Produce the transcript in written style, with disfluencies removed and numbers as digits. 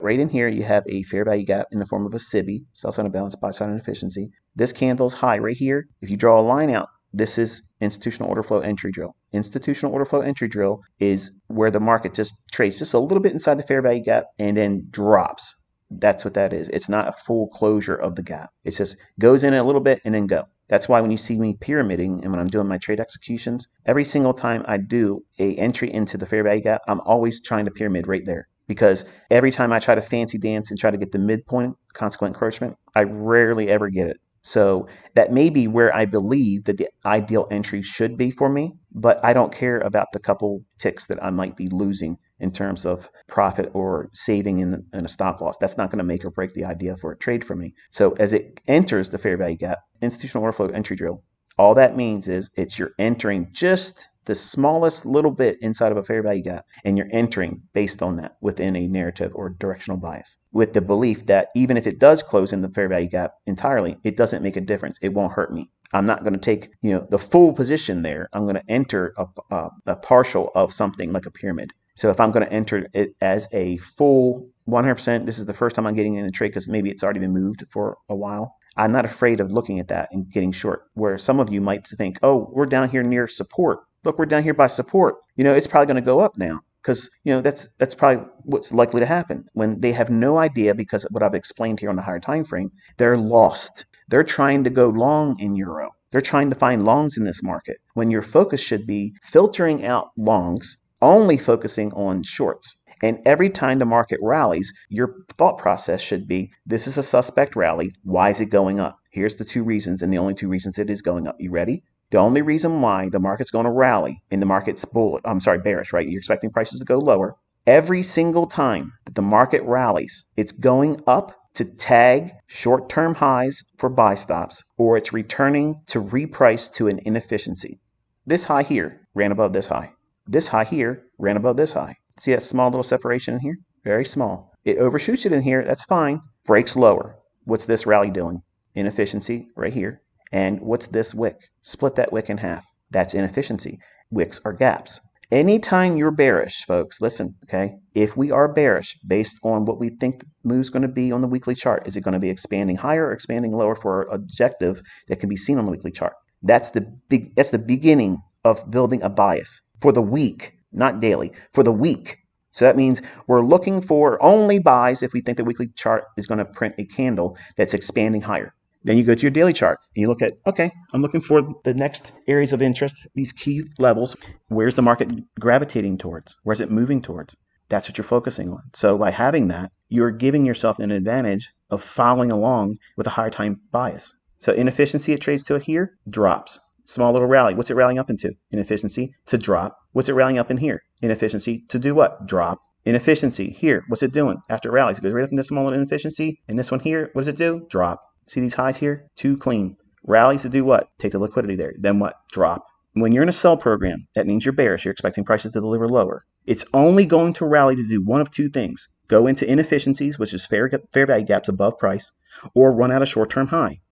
right in here, you have a fair value gap in the form of a SIBI, sell side imbalance, buy side inefficiency. This candle's high right here. If you draw a line out, this is institutional order flow entry drill. Institutional order flow entry drill is where the market just trades just a little bit inside the fair value gap and then drops. That's what that is. It's not a full closure of the gap. It just goes in a little bit and then go. That's why when you see me pyramiding and when I'm doing my trade executions, every single time I do a entry into the fair value gap, I'm always trying to pyramid right there. Because every time I try to fancy dance and try to get the midpoint, consequent encroachment, I rarely ever get it. So that may be where I believe that the ideal entry should be for me, but I don't care about the couple ticks that I might be losing in terms of profit or saving in a stop loss. That's not going to make or break the idea for a trade for me. So as it enters the fair value gap, institutional order flow entry drill, all that means is you're entering just the smallest little bit inside of a fair value gap, and you're entering based on that within a narrative or directional bias with the belief that even if it does close in the fair value gap entirely, it doesn't make a difference. It won't hurt me. I'm not going to take the full position there. I'm going to enter a partial of something like a pyramid. So if I'm going to enter it as a full 100%, this is the first time I'm getting in a trade because maybe it's already been moved for a while. I'm not afraid of looking at that and getting short, where some of you might think, oh, we're down here near support. Look, we're down here by support. It's probably going to go up now because, that's probably what's likely to happen when they have no idea, because of what I've explained here on the higher time frame, they're lost. They're trying to go long in euro. They're trying to find longs in this market when your focus should be filtering out longs, only focusing on shorts. And every time the market rallies, your thought process should be, this is a suspect rally. Why is it going up? Here's the two reasons, and the only two reasons it is going up. You ready? The only reason why the market's going to rally and the market's bearish, right? You're expecting prices to go lower. Every single time that the market rallies, it's going up to tag short-term highs for buy stops, or it's returning to reprice to an inefficiency. This high here ran above this high. This high here ran above this high. See that small little separation in here? Very small. It overshoots it in here. That's fine. Breaks lower. What's this rally doing? Inefficiency right here. And what's this wick? Split that wick in half. That's inefficiency. Wicks are gaps. Anytime you're bearish, folks, listen, okay? If we are bearish based on what we think the move's going to be on the weekly chart, is it going to be expanding higher or expanding lower for an objective that can be seen on the weekly chart? That's the beginning of building a bias for the week, not daily, for the week. So that means we're looking for only buys if we think the weekly chart is going to print a candle that's expanding higher. Then you go to your daily chart and you look at, okay, I'm looking for the next areas of interest, these key levels. Where's the market gravitating towards? Where's it moving towards? That's what you're focusing on. So by having that, you're giving yourself an advantage of following along with a higher time bias. So inefficiency, it trades to here, drops. Small little rally. What's it rallying up into? Inefficiency to drop. What's it rallying up in here? Inefficiency to do what? Drop. Inefficiency here. What's it doing after it rallies? It goes right up into small little inefficiency. And this one here, what does it do? Drop. See these highs here? Too clean. Rallies to do what? Take the liquidity there. Then what? Drop. When you're in a sell program, that means you're bearish. You're expecting prices to deliver lower. It's only going to rally to do one of two things. Go into inefficiencies, which is fair value gaps above price, or run out a short-term high.